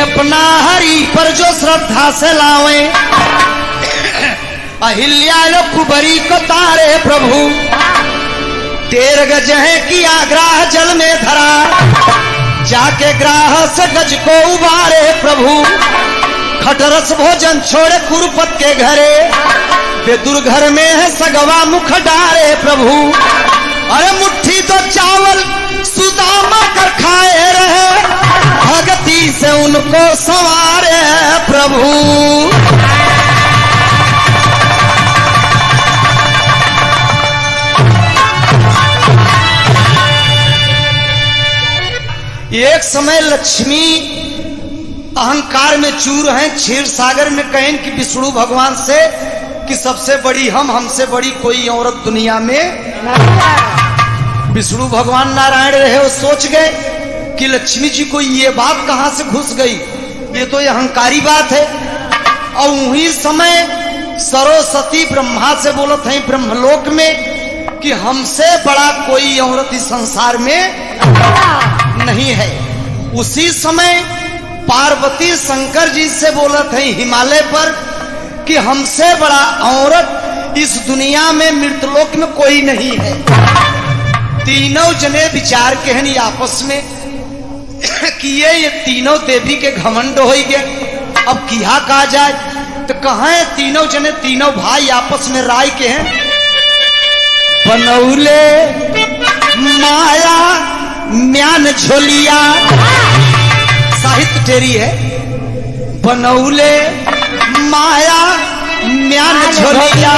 अपना हरि पर जो श्रद्धा से लावे, अहिल्या कुबरी को तारे प्रभु, 13 गज है कि आग्राह जल में धरा, जाके ग्राह से गज को उबारे प्रभु, खटरस भोजन छोड़े कुरुपत के घरे, बेदुर घर में है सगवा मुख डारे प्रभु, अरे मुट्ठी तो चावल सुदामा कर खाए रहे, भगती से उनको संवारे प्रभु। एक समय लक्ष्मी अहंकार में चूर हैं, क्षीर सागर में कहें कि विष्णु भगवान से कि सबसे बड़ी हमसे बड़ी कोई औरत दुनिया में। विष्णु भगवान नारायण रहे, वो सोच गए कि लक्ष्मी जी को ये बात कहां से घुस गई, ये तो ये अहंकारी बात है। और वही समय सरस्वती ब्रह्मा से बोलत है ब्रह्मलोक में कि हमसे बड़ा कोई औरत इस संसार में नहीं है। उसी समय पार्वती शंकर जी से बोलत है हिमालय पर कि हमसे बड़ा औरत इस दुनिया में मृतलोक में कोई नहीं है। तीनों जने विचार के हैं आपस में कि ये तीनों देवी के घमंड हो गए, अब किया कहा जाए। तो कहें तीनों जने तीनों भाई आपस में राय के हैं, बनौले माया म्यान झोलिया, साहित्य टेरी है, बनौले माया म्यान झोलिया,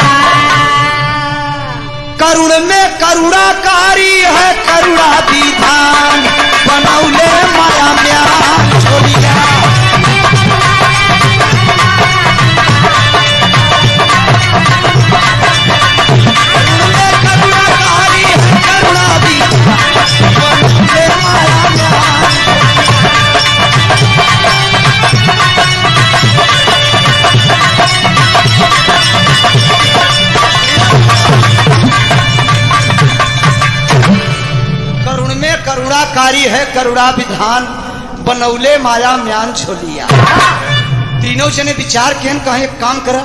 करुण में करुणाकारी है करुणा विधान, बनौले माया म्यान झोलिया। करुणाकारी है करुणा विधान, बनौले माया म्यान झोलिया। तीनों जने विचार केहन कहे एक काम करा,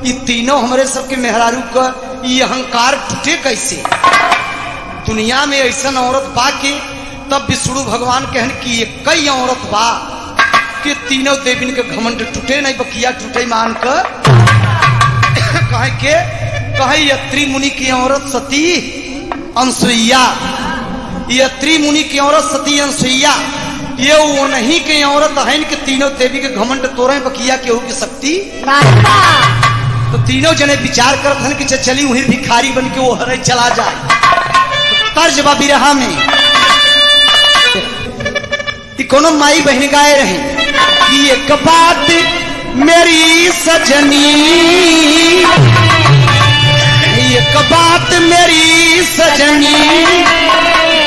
ये तीनों हमारे सबके मेहरारू का ये अहंकार टूटे कैसे। दुनिया में ऐसा औरत बा के तब विष्णु भगवान कहन कि ये कई औरत बा कि तीनों देवी के घमंड टूटे नहीं बकिया टूटे मान कर कहे के कहे यत्री मुनि की औरत सती अनसुईया, यत्री मुनि की औरत सती अनसुईया, ये वो नहीं के औरत है कि तीनों देवी के घमंड तोड़े बकिया केहू की शक्ति। तो तीनों जने विचार करते हैं कि चली वही भिखारी बन के वो हरे चला जाए। तो तर्ज बा बिरहा में कोनो माई बहन गाए रहे कि एक बात मेरी सजनी, एक बात मेरी सजनी,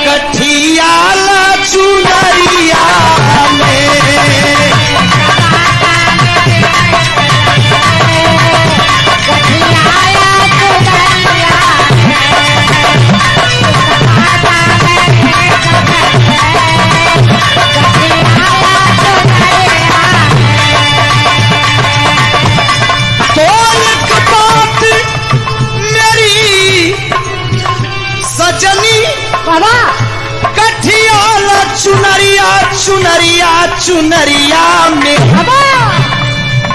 कठियाला चुनरिया में, तो एक बात मेरी सजनी कठियाला चुनरिया चुनरिया चुनरिया में,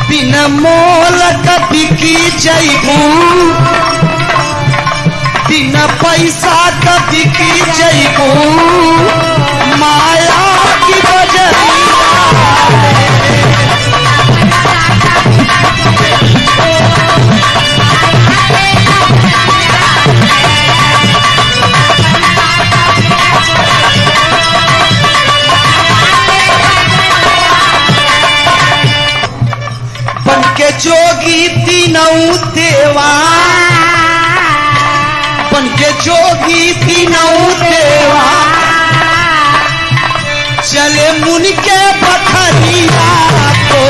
बिन मोल कभी की जैबू, बिन पैसा कभी की जैबू, माया की बजरिया। जोगी तीनों देवा, बन के जोगी तीनों देवा, चले मुनि के बखरिया को,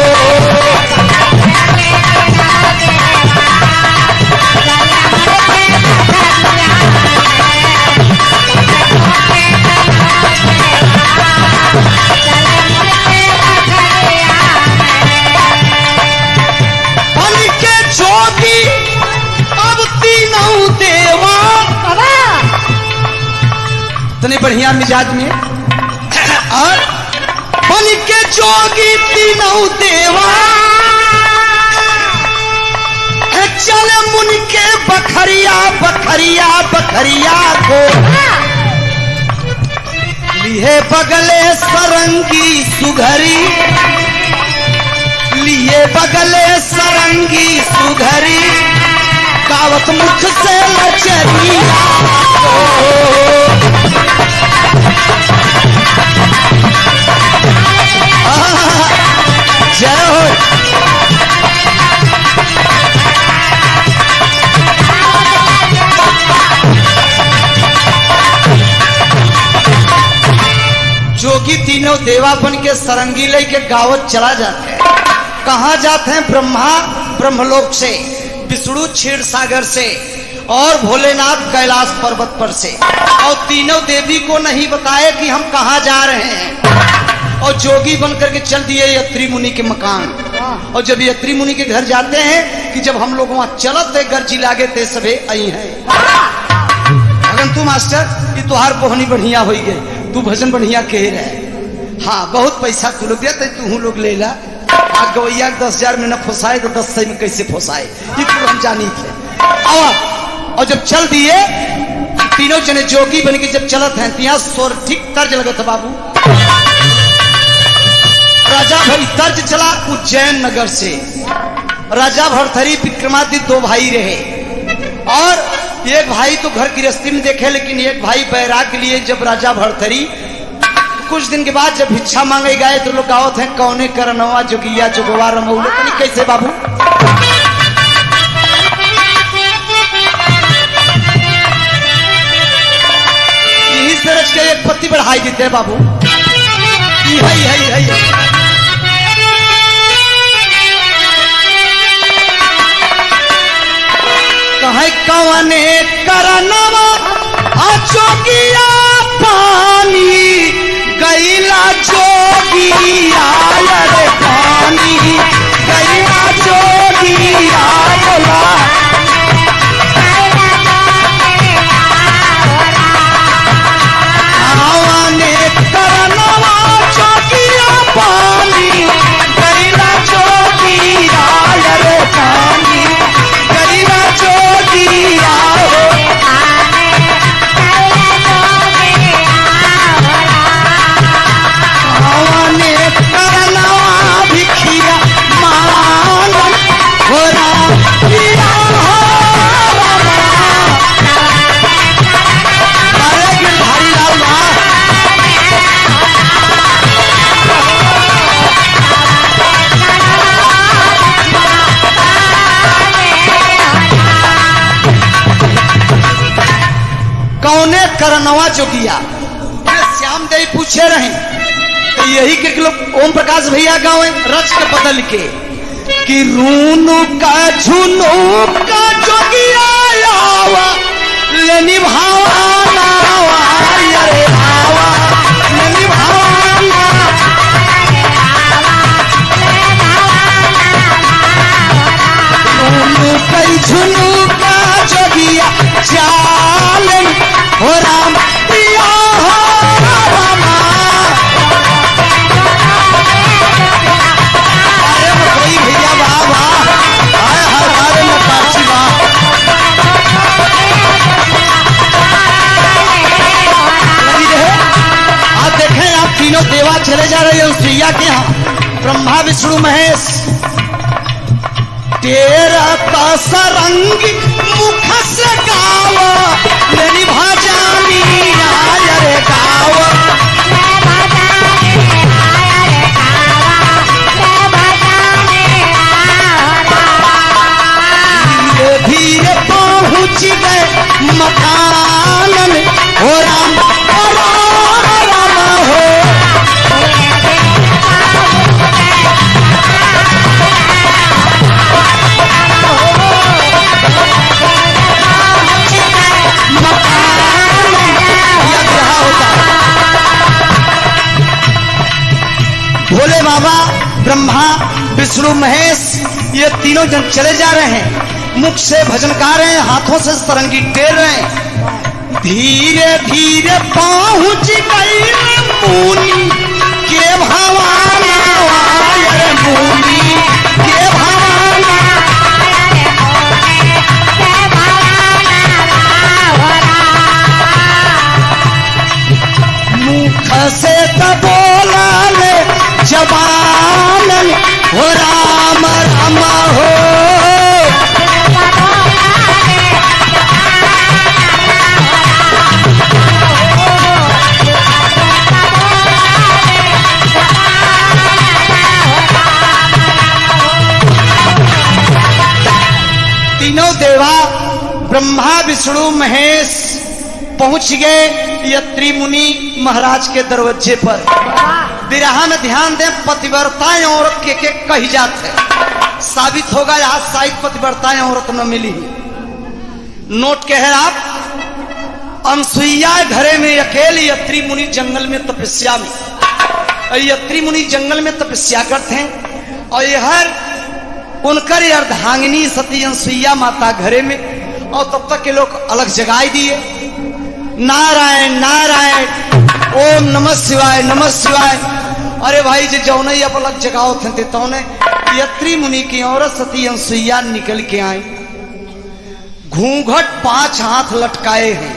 इतने बढ़िया मिजाज में। और बन के जोगी तीनों देवा चले मुन के बखरिया बखरिया बखरिया को लिए बगले सरंगी सुघरी, लिए बगले सरंगी सुघरी कावत मुख से लचरिया जय हो। जोगी तीनों देवा बन के सरंगी लेके गावत चला जाते हैं। कहाँ जाते हैं? ब्रह्मा ब्रह्मलोक से, विष्णु क्षीर सागर से और भोलेनाथ कैलाश पर्वत पर से। और तीनों देवी को नहीं बताए कि हम कहाँ जा रहे हैं। और जोगी बन करके चल दिए यत्री मुनि के मकान। और जब यत्री मुनि के घर जाते हैं कि जब हम लोग वहां चलत थे गर्जी लागे थे सभे आई है। अगर तू मास्टर ये तुहार बोहनी बढ़िया हो गई, तू भजन बढ़िया कह रहे। हाँ बहुत पैसा तू लोग दिया तू लोग ले ला। गवैया 10,000 में न फंसाए तो 10 में कैसे फंसाए ये तो हम जानी थे। और जब चल दिए तीनों जने जोगी बन के जब चलत हैं तिया सोर ठीक तर्ज लगे था बाबू। राजा भाई तर्ज चला उज्जैन नगर से। राजा भरथरी विक्रमादित्य 2 भाई रहे और एक भाई तो घर गृहस्थी में देखे, लेकिन एक भाई बैराग के लिए जब राजा भरथरी कुछ दिन के बाद जब भिक्षा मांगे गए तो लोग गावत हैं कौने करनवा जोगिया जोगवा रमौले तनी कैसे बाबू। यही से रच के एक पत्ती बढ़ाई देते हैं बाबू। कहे कौने करनवा जोगिया पानी गैला जोगिया रे पानी गैला जोगिया बोला आवाने करनवा जोगिया पानी गैला जोगिया रे पानी गैला जोगिया कौने करनवा जोगिया श्याम देवी पूछे रहे तो यही के लोग ओम प्रकाश भैया गाँव रच के बदल के कि रूनु का झुनु का जोगिया आवा ले निभावाना रे आवा ले निभावाना रूनु का झुनु का जोगिया चालन हो राम पिया हो रामा। अरे कोई भैया बाबा हाय हमारे में पाची बा लगी रहे। आप देखें आप तीनों देवा चले जा रहे हैं उस भैया के यहाँ ब्रह्मा विष्णु महेश। तेरा सरंग मुख से गावा मेरी भाजानी आय रे गावा धीरे धीरे पहुँच गए मकान हो राम राम हो भोले बाबा ब्रह्मा विष्णु महेश ये तीनों जन चले जा रहे हैं। मुख से भजन गा रहे हैं, हाथों से सरंगी टेर रहे हैं। धीरे धीरे पहुंच गई मुनि के भवाना, अरे मुनि के भवाना। मुख से तो बोला ले जबान हो राम राम हो। तीनों देवा ब्रह्मा विष्णु महेश पहुंच गए यत्री मुनि महाराज के दरवाजे पर। विरहा में ध्यान दें, पतिव्रताएं औरत के कही जाते साबित होगा, यहाँ शायद पतिव्रताएं औरत न मिली। नोट के है आप, अनसुईया घरे में अकेले यत्री मुनि जंगल में तपस्या में, यत्री मुनि जंगल में तपस्या करते हैं और यह उनकर अर्धांगिनी सती अनसुईया माता घरे में, और तब तक के लोग अलग जगाई दिए, नारायण नारायण ओम नमः शिवाय नमः शिवाय। अरे भाई जी जौने अब अलग जगाओ थे तौने यत्री मुनि की औरत सती अनसुईया निकल के आई, घूंघट 5 हाथ लटकाए हैं।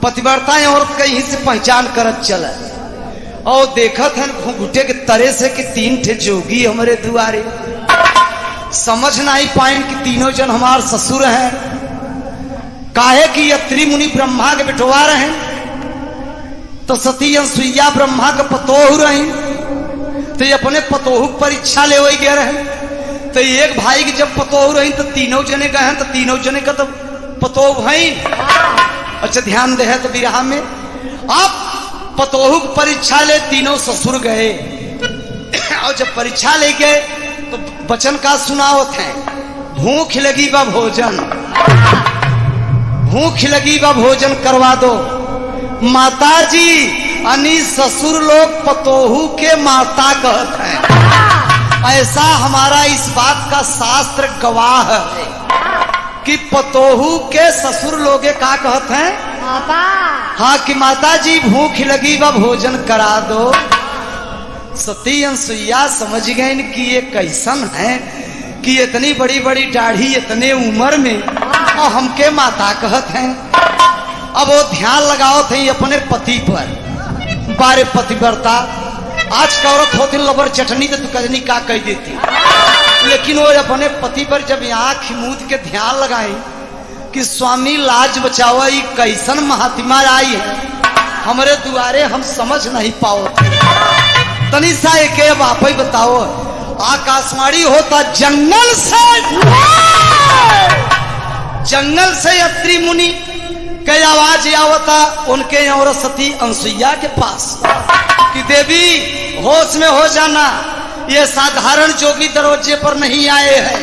पतिव्रताएं औरत कहीं से पहचान करत चले और देखत है घूंघटे के तरह से कि 3 ठे जोगी हमारे दुआरे। समझ नहीं पाए कि तीनों जन हमार ससुर हैं, काहे कि यत्री मुनि ब्रह्मा के बिठवा रहे, तो सती अनसुईया ब्रह्मा के पतोह रही, तो ये अपने पतोह परीक्षा ले वही गए रहे। तो एक भाई की जब पतोह रही तो तीनों जने गए हैं, तो तीनों जने का तो पतोह भाई। अच्छा ध्यान दे है तो विरहा में आप पतोह परीक्षा ले तीनों ससुर गए और जब परीक्षा ले गए तो वचन का सुनावत है, भूख लगी बा भोजन, भूख लगी बा भोजन करवा दो। माता जी अनी ससुर लोग पतोहू के माता कहत हैं। ऐसा हमारा इस बात का शास्त्र गवाह है कि पतोहू के ससुर लोग का कहत हैं माता। हाँ कि माता जी भूख लगी बा भोजन करा दो। सती अनसुईया समझ गए कि ये कैसन है कि इतनी बड़ी बड़ी दाढ़ी इतने उम्र में और हमके माता कहत हैं। अब वो ध्यान लगाओ थे अपने पति पर, बारे पतिव्रता। आज का औरत होती लबर चटनी तो कजनी का कह देती, लेकिन वो अपने पति पर जब आंख मूद के ध्यान लगाई कि स्वामी लाज बचाओ, ये कैसन महात्मा आई है हमारे दुआरे, हम समझ नहीं पाओ। तनी सा एक आप ही बताओ, आकाशवाणी होता जंगल से यत्री मुनि के आवाज आवता उनके और सती अनसुईया के पास कि देवी होश में हो जाना, ये साधारण जोगी दरवाजे पर नहीं आए हैं,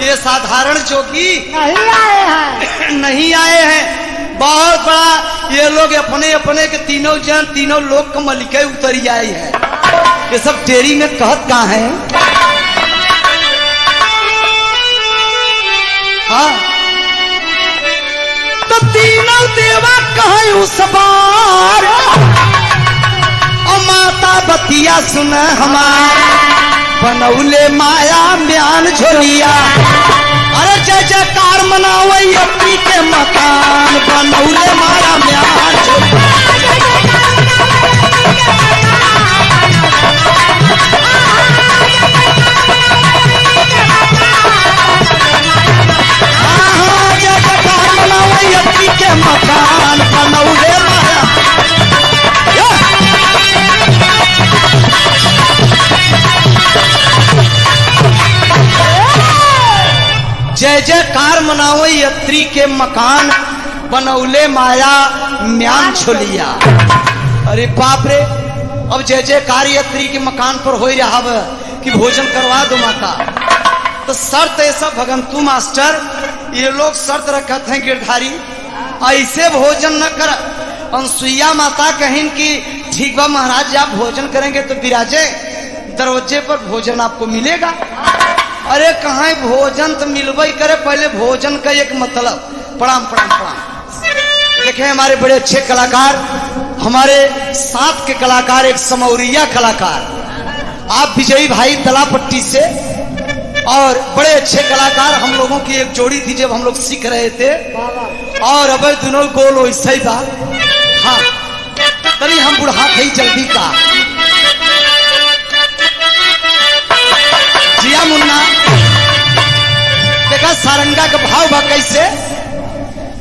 ये साधारण जोगी नहीं आए हैं, बहुत बड़ा ये लोग अपने अपने के तीनों जन तीनों लोग का मलिके उतरी आए हैं। ये सब तेरी में कहत कहाँ है? हाँ तो तीनों देवा कहे उस बार, और माता बतिया सुन हमार, बनौले माया म्यान झोलिया। अरे जय जयकार मनाओ यत्री के मकान, बनौले माया म्यान झोलिया। के मकान बनौले माया। जय जयकार मनाओ यत्री के मकान, बनौले माया म्यान छोलिया। अरे बाप रे, अब जय जयकार यत्री के मकान पर हो रहा कि भोजन करवा दो माता। तो शर्त ऐसा भगंतु मास्टर ये लोग शर्त रखते हैं गिरधारी, ऐसे भोजन न कर। अनसुईया माता कहें कि ठीक बा महाराज, आप भोजन करेंगे तो विराजे दरवाजे पर भोजन आपको मिलेगा। अरे कहाँ भोजन तो मिलबई करे, पहले भोजन का एक मतलब। प्रणाम प्रणाम प्रणाम। देखें हमारे बड़े अच्छे कलाकार, हमारे साथ के कलाकार, एक समौरिया कलाकार आप विजयी भाई तलापट्टी से, और बड़े अच्छे कलाकार हम लोगों की एक जोड़ी थी जब हम लोग सीख रहे थे, और अब दोनों गोल वैसा ही था। हाँ तनी हम बुढ़ा थे जल्दी का जिया मुन्ना। देखा सारंगा का भाव बा कैसे,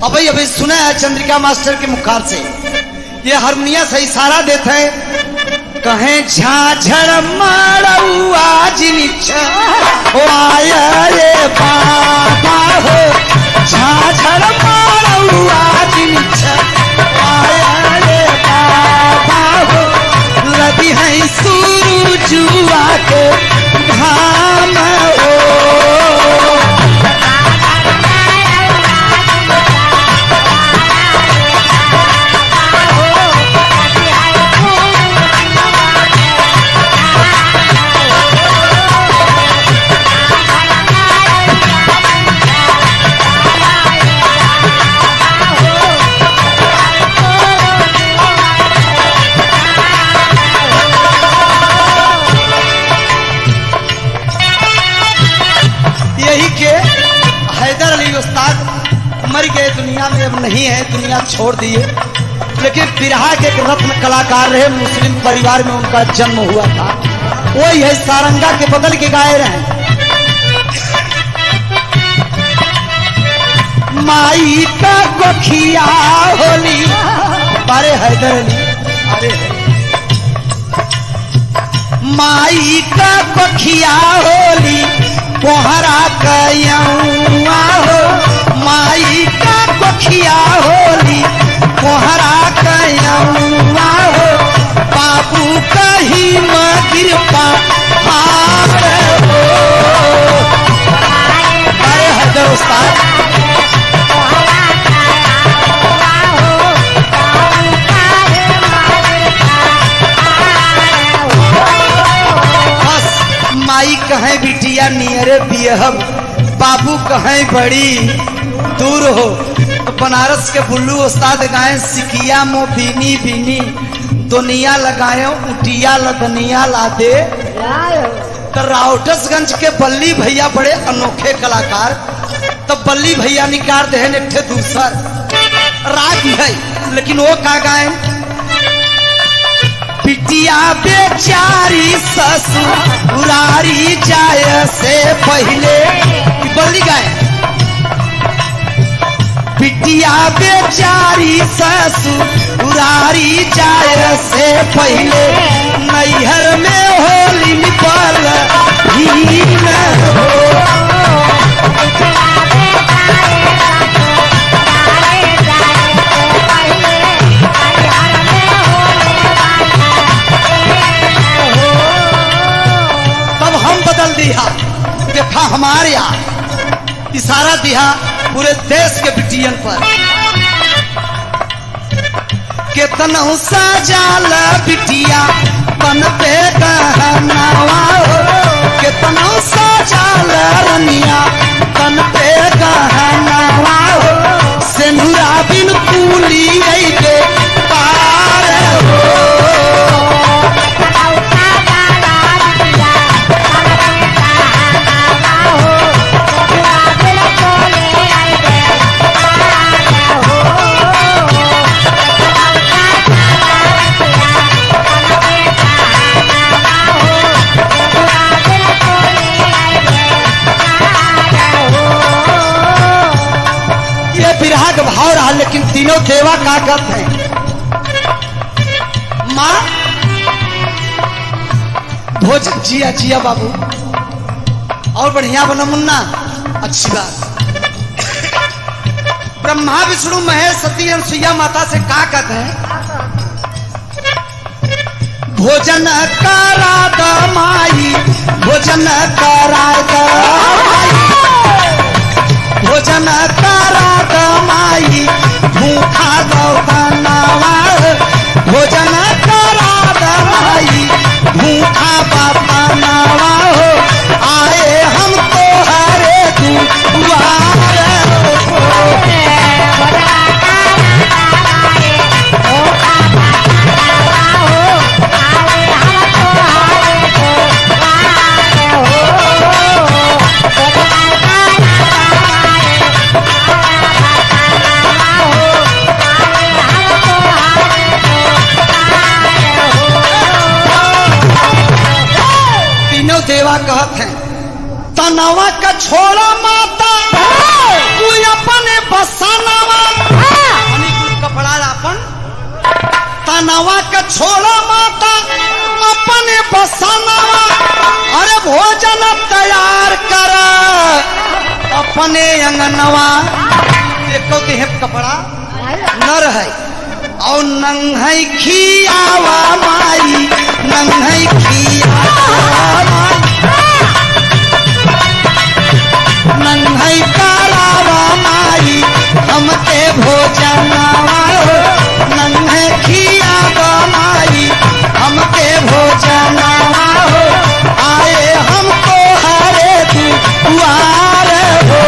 अभी अभी सुना है चंद्रिका मास्टर के मुखार से, ये हारमोनिया से इशारा देते हैं, कहें झाझड़ मारौआ जिनिछा हो आया रे बाबा हो, झाझड़ मारौआ जिनिछा आया रे बाबा हो, लदी है सूरजुआ के धाम हो। हैदर अली उस्ताद मर गए, दुनिया में अब नहीं है, दुनिया छोड़ दिए, लेकिन बिरहा के एक रत्न कलाकार रहे, मुस्लिम परिवार में उनका जन्म हुआ था, वही है सारंगा के बगल के गाय रहे। माई का गोखिया होली, अरे हैदर अली, अरे माई का गोखिया होली कोहरा कयौआ हो, माई का गोखिया होली कोहरा कयौआ हो, बाबू कहीं मगिर पहाड़ हो। अरे हैदर उस्ताद माई कहें बिटिया नियरे बियहब, बाबू कहें बड़ी दूर हो। तो बनारस के बुल्लू उस्ताद गाएं, सिकिया मो बीनी बीनी दुनिया लगाए उटिया लगनिया ला दे। तो राउटसगंज के बल्ली भैया बड़े अनोखे कलाकार, तो बल्ली भैया निकाल दे एक दूसर राग है, लेकिन वो का गाएं, बिटिया बेचारी ससुरारी जाय से पहले, बल्ली गाय, बिटिया बेचारी ससुरारी जाय से पहले, नैहर में होली निपल ही न हो। देखा हमारे यहाँ इशारा दिया पूरे देश के बिटियन पर, कितना सजाल बिटिया तन पे गहनावा हो, कितना सजाल रनिया तन पे गहनावा हो, सिंदूरा बिन कुली के पार हो। भाव रहा, लेकिन तीनों देवा का करते हैं। माँ भोजन जिया जिया बाबू, और बढ़िया बना मुन्ना, अच्छी बात। ब्रह्मा विष्णु महेश सती अनसुईया माता से का कहते हैं, भोजन करा द माई, भोजन करा द माई, भोजन करा द माई, भूखा गौतनावा, भोजन करा द माई, भूखा बापनावा हो, आए हम तो हरे दुआर हो। तनवा का छोड़ा माता तू अपने बसनवा कपड़ा अपन तनवा का छोड़ा माता अपने बसनवा अरे भोजन तैयार कर अपने अंगनवा देखो कि है कपड़ा न रहे और नंगई खियावा माई नंगई खियावा नंगई करावा माई हमके भोजनवा नंगई खियावा माई हमके भोजनवा आए हमको हरे दुआर हो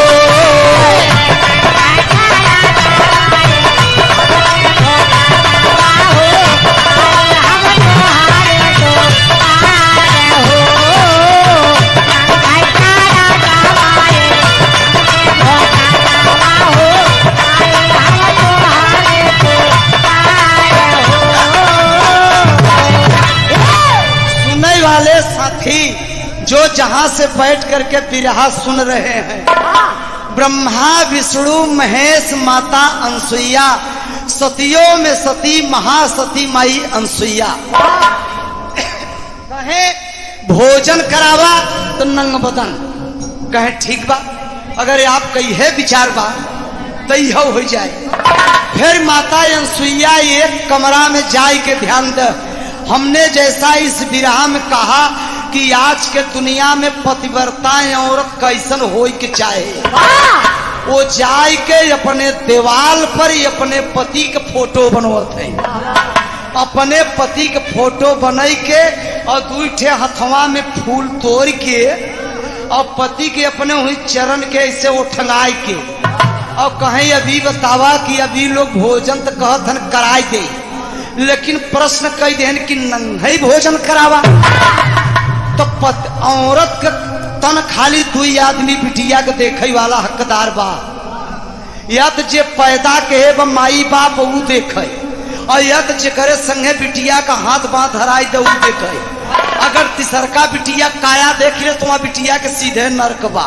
साथी जो जहां से बैठ करके बिरहा सुन रहे हैं ब्रह्मा विष्णु महेश माता अनसुईया सतियों में सती महासती माई अनसुईया कहे भोजन करावा तो नंग बदन कहे ठीक बा अगर आप कही है विचार बा तो यह हो जाए। फिर माता अनसुईया एक कमरा में जाए के ध्यान दे हमने जैसा इस विरहा में कहा कि आज के दुनिया में पतिव्रता औरत कैसन होई के चाहे वो जाए के अपने दीवाल पर ही अपने पति के फोटो बनवत है अपने पति के फोटो बनाई के और दूठे हथवा में फूल तोड़ के और पति के अपने हुई चरण के ऐसे उठंगाई के और कहीं अभी बतावा कि अभी लोग भोजन तो कहत हन कराई दे लेकिन प्रश्न कही देन कि नंगई भोजन करावा तो औरत का तन खाली दुई आदमी बिटिया के देखे वाला हकदार बा या तो जे पैदा के है माई बाप वो देखे और या तो जेकरे संगे बिटिया का हाथ बांध हराई दे वो देखे अगर तिसरका बिटिया काया देख ले तो वहां बिटिया के सीधे नरक बा।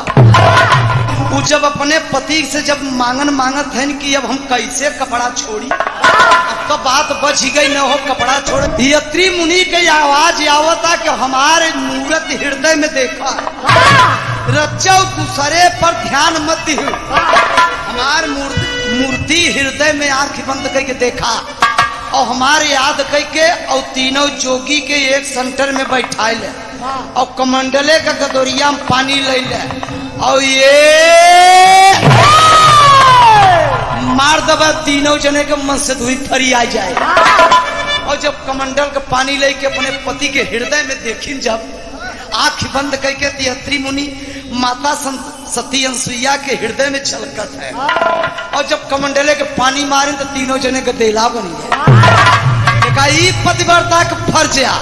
वो जब अपने पति से जब मांगत है कि अब हम कैसे कपड़ा छोड़ी अब तो बात बच गई न हो कपड़ा छोड़ यत्री मुनि के आवाज आवता कि हमारे मूर्त हृदय में देखा रचो दूसरे पर ध्यान मत दियो हमार मूर्ति हृदय में आंख बंद करके देखा और हमारे याद करके और तीनों जोगी के एक सेंटर में बैठाए ले और कमंडले का गदोरिया में पानी ले ले और ये मार दबा तीनों जने के मन से धुई फरी आ जाए और जब कमंडल का पानी लेके अपने पति के हृदय में देखी जब आंख बंद करके तिहत्तरी मुनि माता सती अनसुईया के हृदय में छलकत है और जब कमंडले के पानी मारे तो तीनों जने गदेला बन गए पतिव्रता का फर्ज आ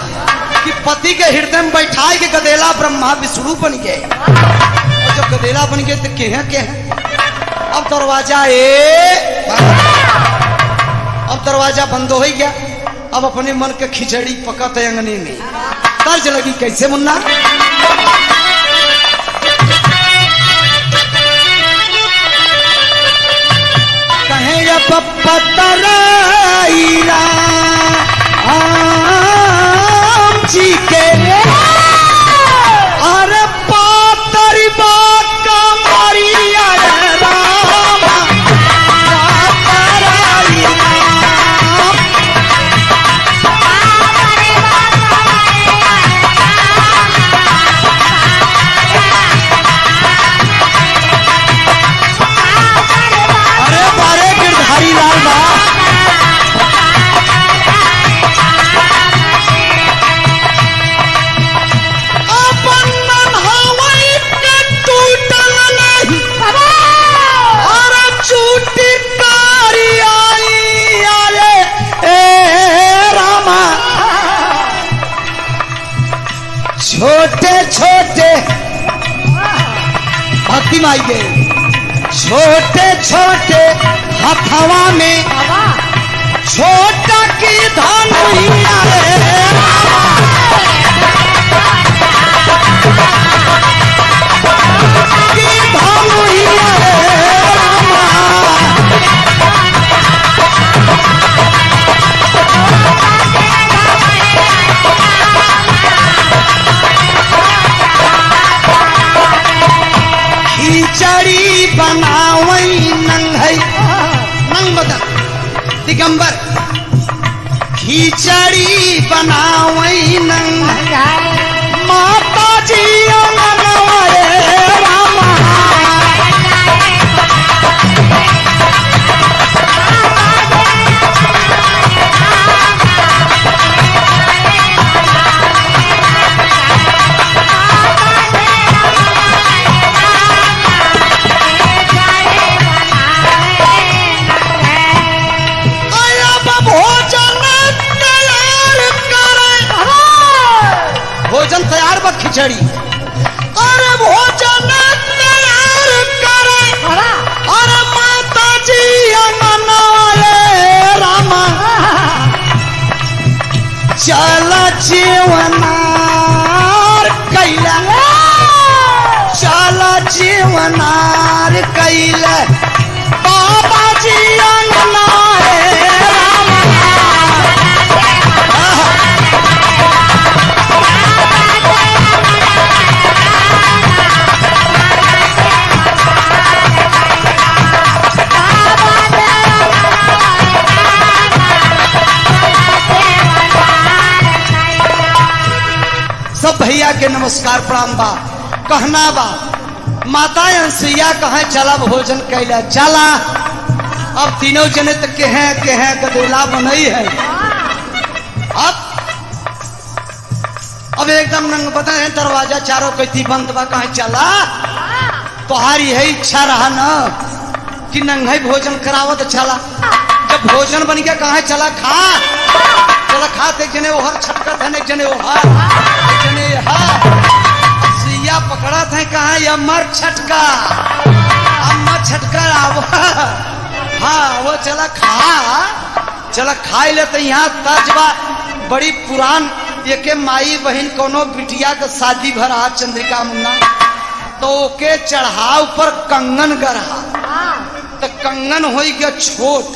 कि पति के हृदय में बैठाए के गदेला ब्रह्मा विष्णु बन गए और जब गदेला बन गए तो के अब दरवाजा बंद हो गया अब अपने मन के खिचड़ी पकत है अंगने में तर्ज लगी कैसे मुन्ना कहे पतराईला जी के अरे पातरी बात का मारिया छोटे छोटे भक्ति माई के छोटे छोटे हथवा में छोटा की धनुइया रे बनावई नंगई नंग बदन दिगंबर खिचड़ी बनावई नंग माता जी अंगनवाए रामा भोजन तैयार बा खिचड़ी अरे भोजन तैयार करे अरे माता जी अंगनवाए रामा चल जीवनार कैला चल जीवनार कैला बाबा जी अंगनवाए सब भैया के नमस्कार प्रणाम बा कहना बा माता अंसुईया कहे चला भोजन कैला चला अब तीनों जने तक के हैं गदेला बनई है अब एकदम नंग बता है दरवाजा चारों कैथी बंद बा कहे चला तुम्हारी है इच्छा रहा न कि नंगाई भोजन करावत चला जब भोजन बन गया कहे चला खा चला खाते जने ओहर छटकत है जने ओहर जने सिया पकड़ा थे कहा अमर छटका आव हाँ वो चला खाई लेते यहाँ तजबा बड़ी पुरान ये माई बहन कोनो बिटिया के शादी भरा चंद्रिका मुन्ना तो ओके चढ़ाव पर कंगन गढ़ा तो कंगन हो गया छोट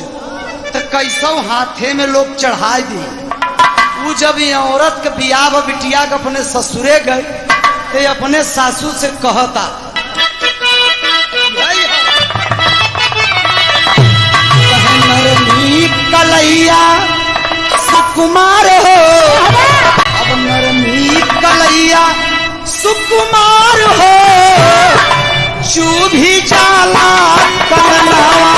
तो कैसो हाथे में लोग चढ़ा दी वो जब ये औरत के बियाह बिटिया के अपने ससुरे गए तो अपने सासू से कहता नरमी कलैया सुकुमार हो अब नरमी कलैया सुकुमार हो चूभी जाला करनावा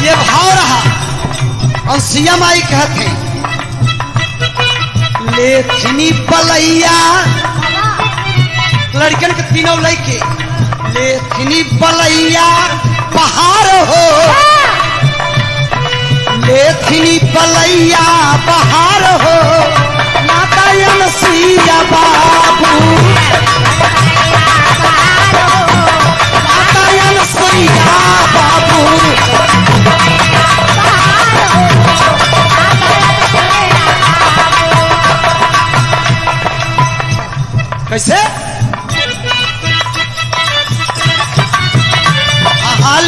ये भाव रहा और सीएम आई कहते लेखनी पलैया लड़कन के तीनों लड़के लेखनी पलैया पहाड़ हो लेखनी पलैया पहाड़ हो माता अनसुईया बाबू माता अनसुईया बाबू कैसे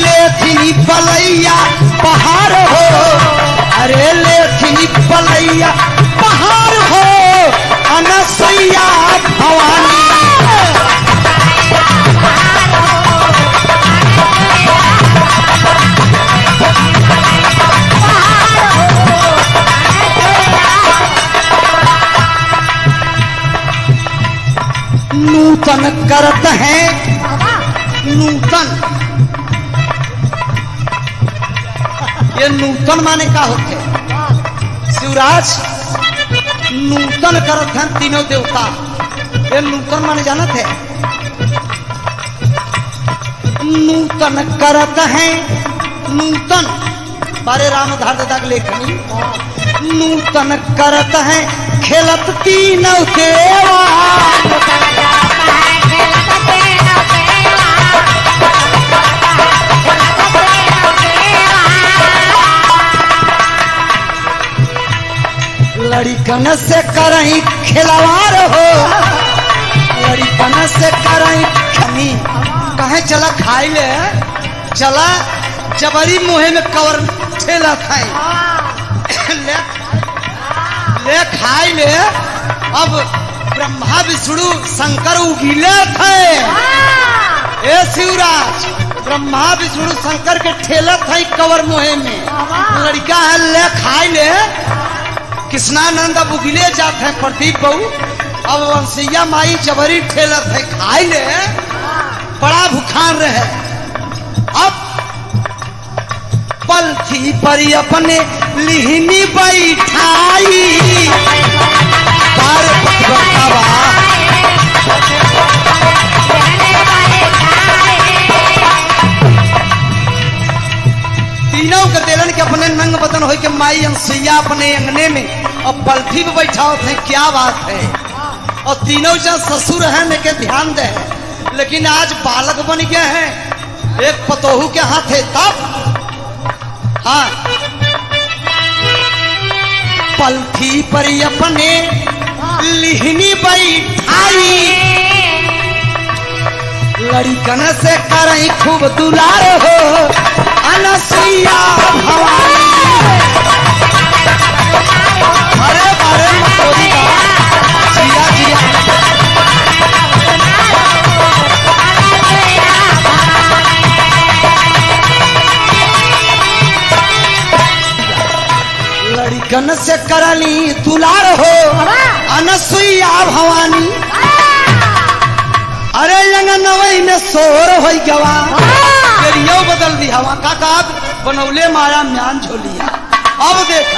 लेखनी पलैया पहाड़ हो अरे लेखनी पलैया पहाड़ हो अनसुईया भवानी नूतन करत हैं नूतन ये नूतन माने का होते शिवराज नूतन करत हैं तीनों देवता ये नूतन माने जानत है नूतन करत हैं नूतन बारे रामधार दादा के लेखनी नूतन करत हैं खेलत तीनों देवा लड़कन से करई खिलवाड़ हो लड़कन से करई खनी कहे चला खाई ले चला जबरी मुहे में कवर ठेला खाई ले खाई ले। अब ब्रह्मा विष्णु शंकर उगीले थे। ए शिवराज, ब्रह्मा विष्णु शंकर के ठेला थे कवर मुहे में। लड़का है ले खाई ले। कृष्णानंद अब उगीले जाते हैं प्रदीप बहू। अब वंशिया माई जबरी ठेला थे खाई ले। बड़ा भूखान रहे। अब पलथी पर अपने लिहनी बैठाई तीनों के देलन के अपने नंग बदन हो के माई अंसैया अपने अंगने में और पलथी पे बैठा थे। क्या बात है। और तीनों जन ससुर हैं लेके ध्यान दे। लेकिन आज बालक बन गए हैं। एक पतोहू के हाथ है तब। हाँ, पलथी पर अपने लिहनी बैठाई लड़कन से करई खूब दुलार हो अनसुईया भवानी। अरे बारे मटोरी का जिया जिया। लड़कन से करली दुलार हो अनसुईया भवानी। अरे अंगनवई में सोर हो गवा तेरियो बदल दी हवा का बनौले माया म्यान झोलिया। अब देख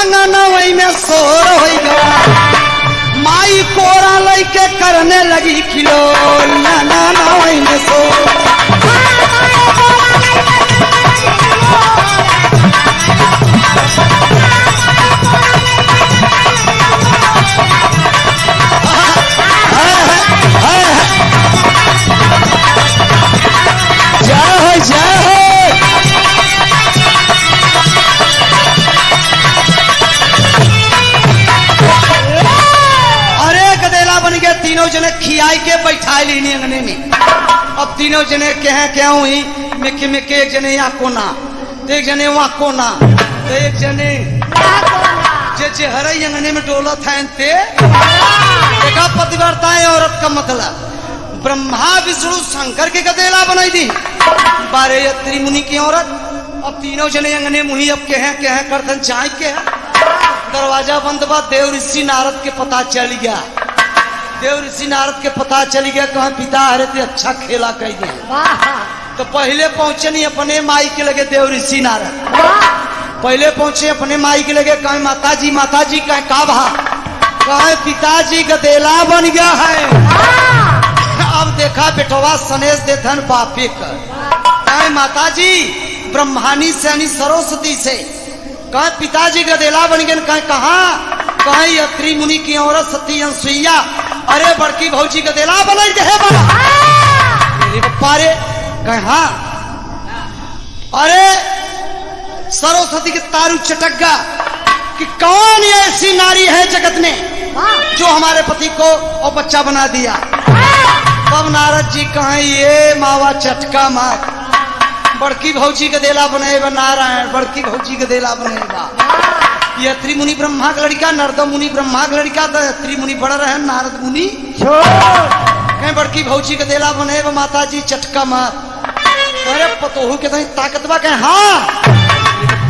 अंगनवई में सोर हो गवा माई कोरा लैके करने लगी किलो अंगनवई में सोर। तीनों जने खियाई के बैठाई लीनी अंगने में। अब तीनों जने क्या हुई मिके मिके। एक जने यहाँ कोना तो एक जने वहाँ कोना तो एक जने जे हरई अंगने में डोला था। देखा पतिव्रता है औरत का मतलब। ब्रह्मा विष्णु शंकर के गदेला बनाई दी बारे यत्री मुनि की औरत। अब तीनों जने अंगने मुही अब के हैं करतन जाए के दरवाजा बंद बा। देव ऋषि नारद के पता चल गया। देव ऋषि नारद के पता चल गया कहा पिता अरे ते अच्छा खेला कह दे। तो पहले पहुंचे नहीं अपने माई के लगे। देव ऋषि नारद पहले पहुंचे अपने माई के लगे। कहे माता जी कहे का भा कहे पिताजी गदेला बन गया है। अब देखा बेटवा सनेश देथन बापे कर। कहे माता जी ब्रह्मानी से यानी सरस्वती से। कहे पिताजी गदेला बन गए। कहे कहाँ कहे यत्री मुनि की औरत सती अंसुईया। अरे बड़की भौजी गदेला बनाई दे बड़ा मेरे बप्पा रे। कहे हाँ। अरे सरस्वती के तारू चटक्गा कि कौन ऐसी नारी है जगत में जो हमारे पति को और बच्चा बना दिया। तब नारद जी कहे ये मावा चटका मार। बड़की भौजी गदेला बनेगा नारायण। बड़की भौजी गदेला बनेगा। यत्री मुनि ब्रह्मा का लड़का नारद मुनि ब्रह्मा का लड़का। तो यत्री मुनि बड़ा रहे नारद मुनि कहीं बड़की भौजी के देला बने माता जी चटका मार। अरे पतोहू के ताकतवा कहे हाँ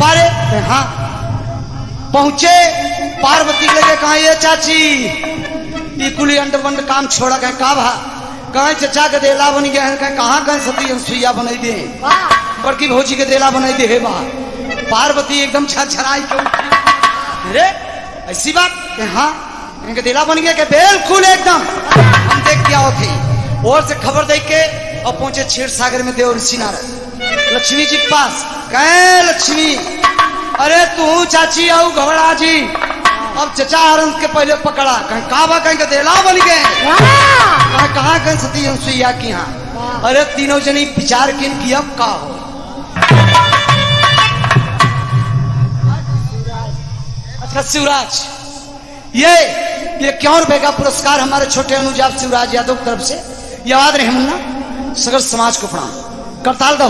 बारे हाँ। पहुंचे पार्वती के लगे कहा ये चाची कुली अंड बंड काम छोड़ा। कहे का भा कहे चचा के देला बन गया है। कहे कहाँ कहे सती अंसुईया बनाई दे। बड़की भौजी के देला बनाई दे बा। पार्वती एकदम छरछराई के उठी। अरे ऐसी बात कि हाँ इनके दिला बन गया कि बिल्कुल एकदम हम देख क्या होती। और से खबर दे के और पहुंचे क्षीर सागर में देव ऋषि नारद लक्ष्मी जी के पास। कहे लक्ष्मी अरे तू चाची आओ घबरा जी। अब चचा हरण के पहले पकड़ा। कहीं काबा कहीं का देला बन गए। कहाँ कहीं सती अंसुईया की। हाँ अरे तीनों जनी विचार किन की अब का हो। शिवराज ये क्यों रुपए का पुरस्कार हमारे छोटे अनुजाब शिवराज यादव की तरफ से याद रहे मुन्ना सगर समाज को प्रणाम करताल दो।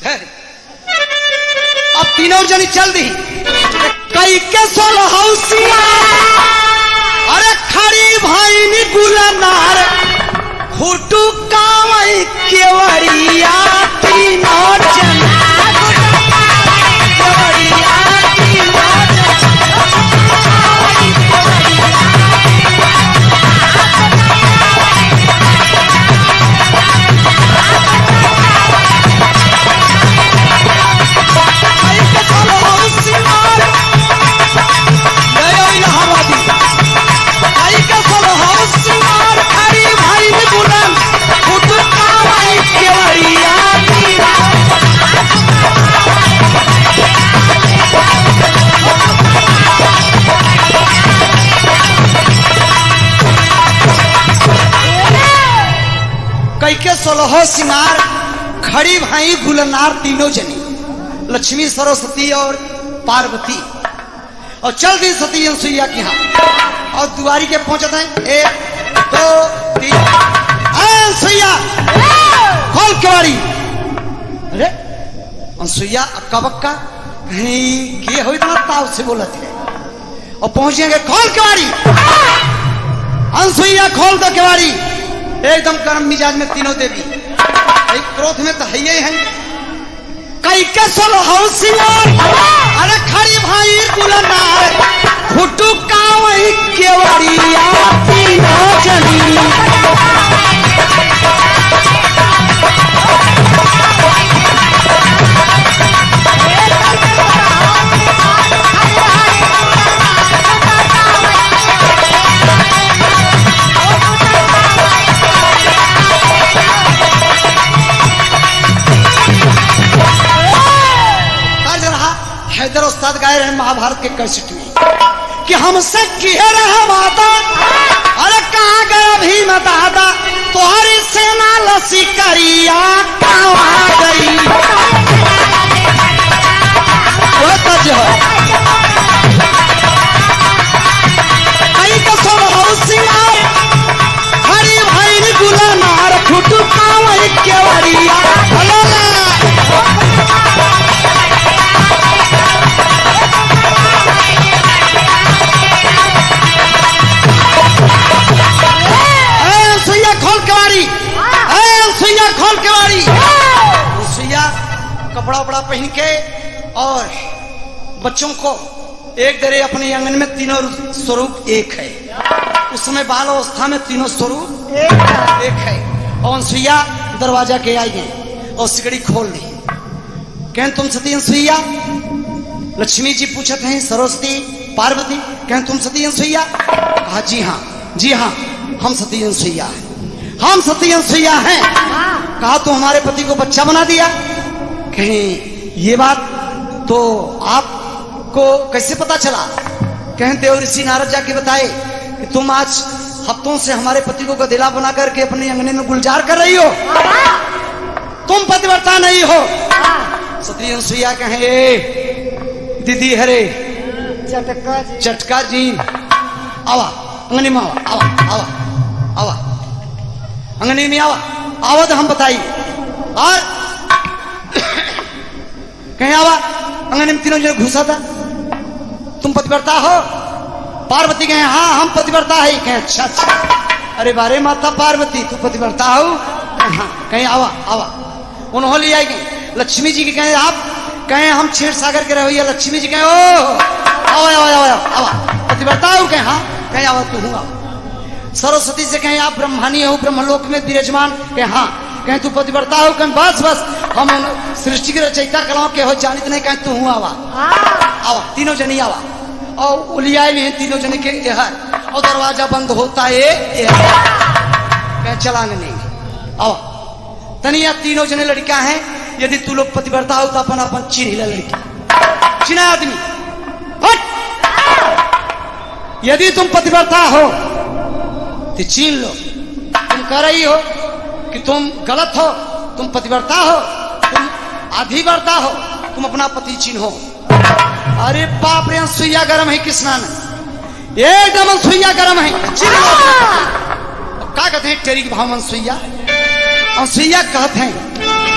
है। अब तीनों जनी चल दी कई के सोलहौसिया अरे खड़ी भाई नी गुलनार हुटू कावई केवड़िया तीनों जनी केवड़िया तीनों के सोलह सिंगार खड़ी भाई गुलनार तीनों जनी लक्ष्मी सरस्वती और पार्वती और चल दी सती अनसुईया की यहाँ और दुआरी के पहुंचते हैं 1 2 3 अनसुईया खोल केवाड़ी। अरे अनसुईया अक्का बक्का कहीं के हो इतना ताव से बोला थे और पहुंचेंगे खोल केवाड़ी। अनसुईया खोल दो केवाड़ी। एकदम गर्म मिजाज में तीनों देवी क्रोध में तो है ही है कई के सोलहौसियार अरे खड़ी भाई गुलनार फुटू कावई केवड़िया तीनों जनी हैदर उस्ताद गाए रहे महाभारत के कैसेट में कि हमसे किए रहा वादा अरे कहाँ गया भीम दादा तुम्हारी सेना लसी करिया कहाँ गई वो तज है कई कसम हौसियार हरी भाई गुलनार फुटू कावई केवड़िया कपड़ा उपड़ा पहन के और बच्चों को एक दरे अपने आंगन में तीनों स्वरूप एक है उस समय बाल अवस्था में तीनों स्वरूप एक है और अनसुईया दरवाजा के आई गई और सिकड़ी खोल दी कहें तुम सती अनसुईया। लक्ष्मी जी पूछते हैं सरस्वती पार्वती कहें तुम सती अनसुईया। कहा जी हाँ हम सती अनसुईया हैं हम सती अनसुईया हैं। कहा तो हमारे पति को बच्चा बना दिया। कहें ये बात तो आपको कैसे पता चला। कहें देव ऋषि नारद जाके बताए कि तुम आज हफ्तों से हमारे पति को गधेला बना करके अपने अंगने में गुलजार कर रही हो तुम पतिव्रता नहीं हो। सती अनसुईया कहें दीदी हरे चटका जी आवा अंगने में आवा अंगने में आवा तो हम बताइए और कहीं आवा अंगने में तीनों जन घुसा था तुम पतिव्रता हो। पार्वती कहे हाँ हम पतिव्रता है। कहे अच्छा अरे बारे माता पार्वती तू पतिव्रता हो। हाँ कहीं आवा उन्होंने ले आएगी। लक्ष्मी जी की कहे आप कहे हम क्षीर सागर के रहो। लक्ष्मी जी कहे ओ आवा पतिव्रता हो। कहे हाँ कहे आवा तू हूँ। सरस्वती से कहे आप ब्रह्मानी हो ब्रह्मलोक में विराजमान। कहे हाँ कहे तू पतिव्रता हो। कहे बस हम सृष्टि के रचयिता कलाओं के हो जानित नहीं। कहे तू हूँ आवा तीनों जनी आवा और उलियाए में तीनों जने के और दरवाजा बंद होता है कहे चलाने नहीं आवा तनिया तीनों जने लड़का है। यदि तू लोग पतिव्रता हो तो अपन चिन्ह लड़की चिन्ह आदमी यदि तुम पतिव्रता हो तो चीन लो। तुम कह रही हो कि तुम गलत हो तुम पतिव्रता हो तुम आधिव्रता हो तुम अपना पति चिन्ह हो। अरे बाप रे अनसुईया गरम है कृष्णा ने एकदम अनसुईया गरम है। क्या कहते हैं टेरी के भाव अनसुईया अनसुईया कहते हैं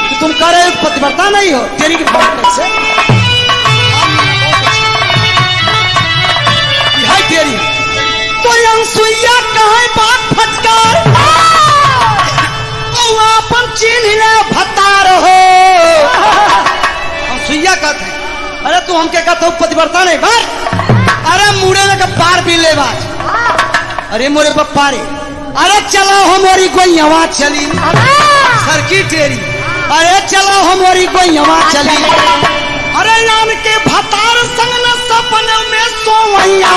कि तुम कह रहे हो पतिव्रता नहीं हो, तेरी की बात से तेरी तो अनसुईया कहे बात फटकार अपन चिन्ह भतार हो। अनसुईया कहते हैं अरे तू हमके कहते हो पतिव्रता नहीं बात, अरे मुड़े में पार भी ले बात, अरे मोरे पप्पा रे, अरे चलो हमारी कोई हवा चली सरकी तेरी, अरे चलो हमारी कोई हवा चली, अरे यान के भतार संग न सपने में सोवैया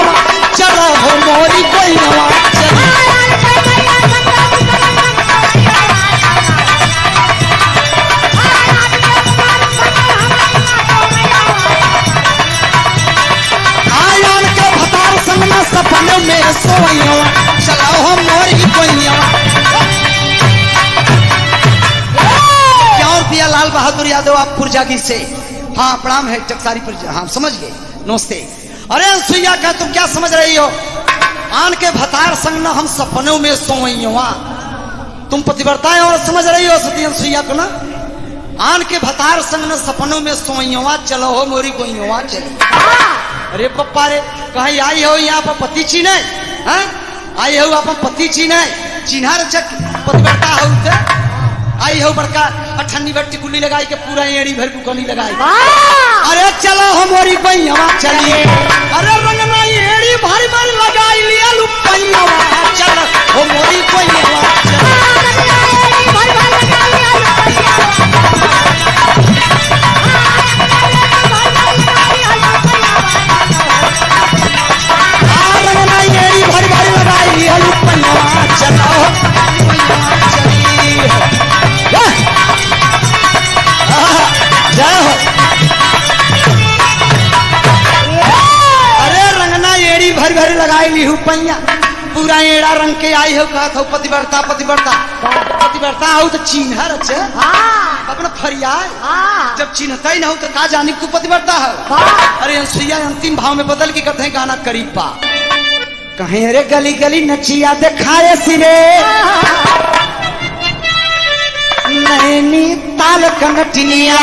चलो हमारी कोई हवा चली। आयान के भतार संग न सपने में सोवैया चलो हमारी कोई हवा। दिया लाल बहादुर यादव आप पुरजागी से, हाँ प्रणाम है टकसारी पर, हाँ समझ गए, नमस्ते। अरे अनसुईया का तुम क्या समझ रही हो, आन के भतार संग न हम सपनों में सोवैया, तुम पतिव्रता और समझ रही हो सती अनसुईया को ना, आन के भतार संग न सपनों में सोवैया चलो हो मोरी गोइया चली। अरे पप्पा रे कहीं आई हो यहाँ पर पति चीने, आई हो अपन पति चीने चिन्हा चक पतिव्रता हो आई हो बड़का अठन्नी बट्टी गुल्ली लगाई के पूरा एड़ी भर कुकनी लगाई, अरे चलो हमारी बइया चली, अरे रंगना एड़ी भर भर लगाई लिया लुपैया चलो हमारी बइया रंगना एड़ी भर भर लगाई लिया लुपैया चलो भर भर लगाई ली हूँ पैया पूरा एड़ा रंग के आई हो कहत हो पतिव्रता पतिव्रता पतिव्रता हो तो चिन्ह रचे अपना फरियाद जब चिन्हता ही ना हो तो का जानी तू पतिव्रता हो। अरे अनसुईया अंतिम भाव में बदल के कहते हैं गाना करीब पा कहीं अरे गली गली नचिया दिखाए सिरे नैनी ताल कनटिनिया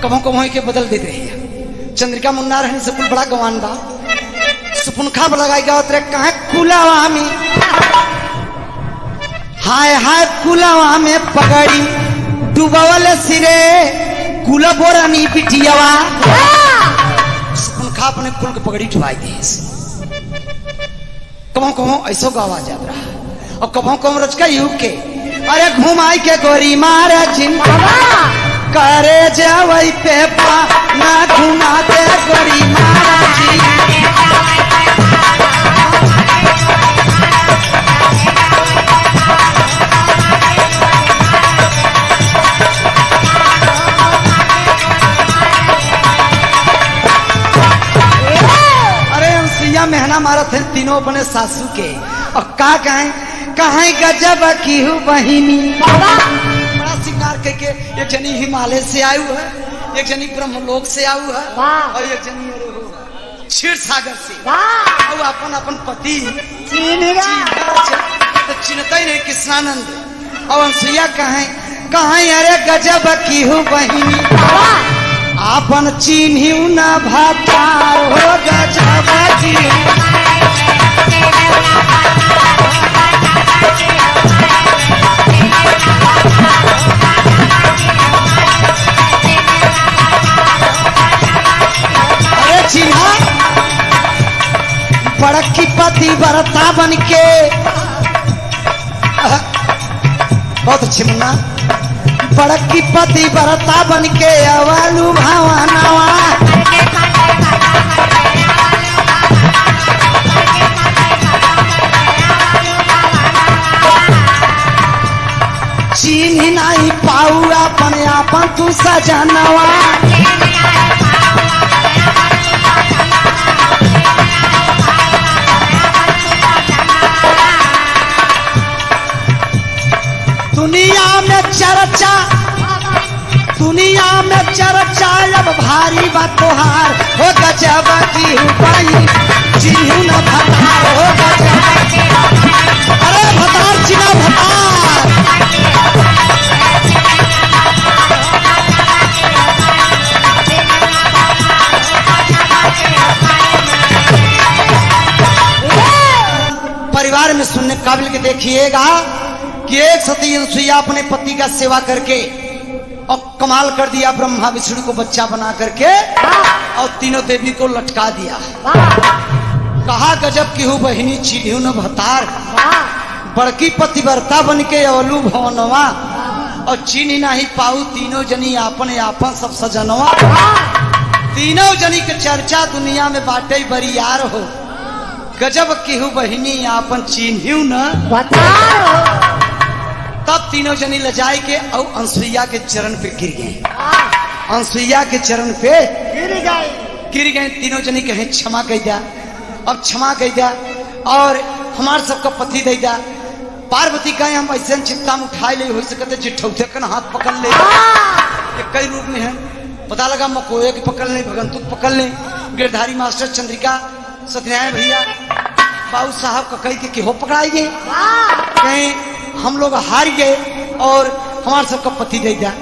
कभों कभों के बदल देते हैं। चंद्रिका मुन्ना रहने से कुल बड़ा गवान बा सुपुनखा लगाई गावत रे कहे कुलावा में हाय हाय कुलावा में पगड़ी डुबवल सिरे कुला बोरानी पिटियावा सुपुनखा अपने कुल के पगड़ी डुबाई दे। कभों कभों ऐसो गावा जात रहा और कभों कभों रचका युग के अरे घुमाई के गोरी मारे जिन करे जावई पे पा ना घुमा दे गोरी महाराजी अरे अनसुईया मेहना मारा थे तीनों अपने सासू के और का कहें गजब की हूँ बहिनी सिंगार करके एक जनी हिमालय से आयु है, एक जनी ब्रह्मलोक से आयु है और एक जनी क्षीर सागर से और अपन अपन पति तो चिन्हता ही नहीं कृष्णानंद। और अनसुईया कहें अरे गजब की हूँ बहिनी अपन चिन्ह न भतार हो गजब की बड़की पति बरता बन के बहुत अच्छी मुन्ना बड़की पति बरता बन के अवलू भावनावा चिन्ह नहीं पाऊ अपन अपन तू सजनवा दुनिया में चर्चा अब भारी बा तोहार हो गजब की हुई चिन्ह न भतार हो गजब अरे भतार चिन्ह भतार में सुनने काबिल के देखिएगा कि एक सती अनसुईया अपने पति का सेवा करके और कमाल कर दिया, ब्रह्मा विष्णु को बच्चा बना करके और तीनों देवी को लटका दिया। कहा गजब की हूँ बहिनी चिन्हू न भतार, बड़की पतिव्रता बन के अवलू भवनवा और चीनी नहीं पाऊ तीनों जनी आपन आपन सब सजनवा। तीनों जनी के चर्चा दुनिया में बाटे बरियार हो, गजब की हूँ बहिनी आपन चिन्हू न भतार। तब तीनों जनी लजाई के और अनसुईया के चरण पे गिर गए, अनसुईया के चरण पे गिर गए। तीनों जनी कहे क्षमा कह दिया, अब क्षमा कह दिया और हमारे सबका पति दे दिया। पार्वती कहे हम ऐसे चिंता में उठाए ले हो सकते जिठौथे कन हाथ पकड़ ले, कई रूप में है पता लगा, मकोए के पकड़ ले, भगंतुक पकड़ ले, गिरधारी मास्टर चंद्रिका सत्यनारायण भैया बाबू साहब का कही कि हो पकड़ाई गए, कहीं हम लोग हार गए और हमारे सबका पति दे दिया।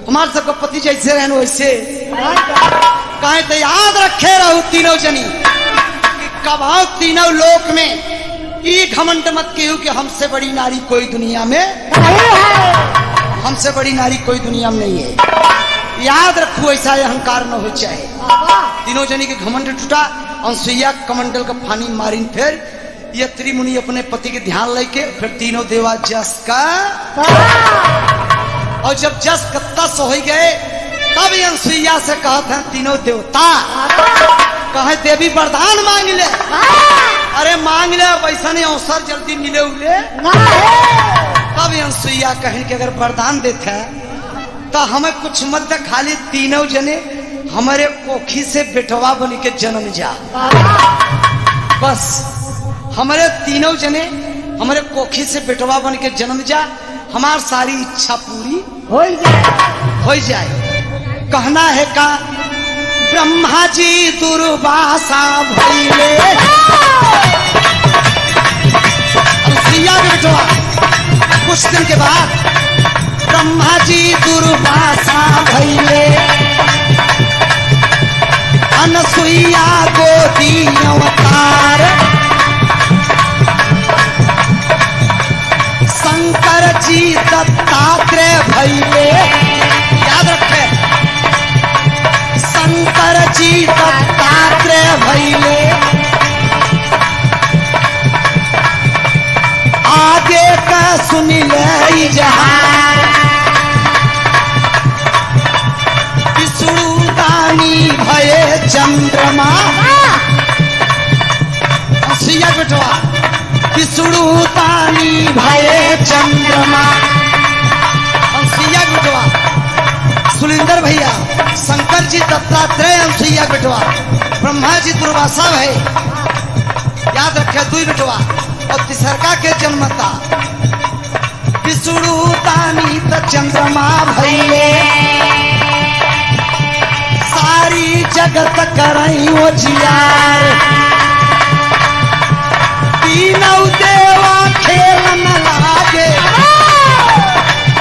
हमारे सबका पति जैसे रहन वैसे कहे तो याद रखे रहू तीनों जनी कब आओ तीनों लोक में ये घमंड मत कहू कि हमसे बड़ी नारी कोई दुनिया में, हमसे बड़ी नारी कोई दुनिया में नहीं है। याद रखो ऐसा अहंकार न हो चाहे। तीनों जनी के घमंड टूटा, अनसुईया कमंडल का पानी मारी, फिर ये त्रिमुनि अपने पति के ध्यान लेके फिर तीनों देवा जस का, और जब जस का तस हो गए तब अनसुईया से कहा था तीनों देवता कहे देवी वरदान मांग ले। अरे मांग ले, वैसा नहीं अवसर जल्दी मिले उले। तब अनसुईया कहे कि अगर वरदान देता है तो हमें कुछ मत दे, खाली तीनों जने हमारे कोखी से बेटवा बन के जन्म जा, बस हमारे तीनों जने हमारे कोखी से बेटवा बन के जन्म जा, हमार सारी इच्छा पूरी हो जाए। कहना है का ब्रह्मा जी दुर्वासा भइले, अनसुईया के बेटवा कुछ दिन के बाद ब्रह्मा जी दुर्वासा भइले, अनसुईया गोदी अवतार, शंकर जी दत्तात्रेय भइले। याद रखे शंकर जी दत्तात्रेय भइले, आगे का सुन ले जहां, विष्णु दानी भये चंद्रमा। अनसुईया बेटवा विष्णु दानी भये चंद्रमा। अनसुईया बेटवा सुलिंदर भैया, शंकर जी दत्तात्रेय, अनसुईया बेटवा ब्रह्मा जी दुर्वासा भय। याद रखे दुई बेटवा और तिसरका के जन्मता विष्णु दानी त चंद्रमा भइले, सारी जगत करई ओ जियार, तीनों देवा खेलन लागे,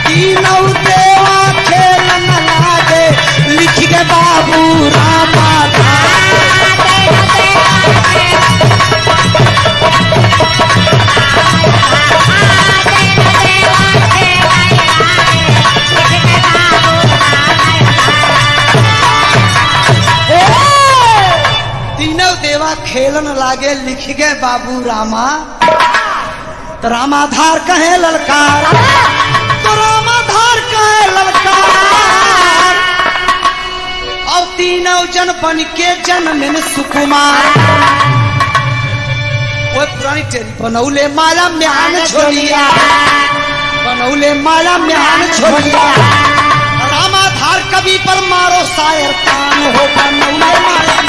तीनों देवा खेलन लागे, लिख के बाबू रामा खेलन लागे, लिख गए बाबू रामा। तो रामाधार कहे ललकार, तो रामाधार कहे ललकार, और तीनों जन बन के जन्म सुकुमार। वो पुरानी टेरी बनौले माया म्यान छोड़िया, बनौले माया म्यान छोड़िया, रामाधार कवि पर मारो शायर कान हो, बनौले माया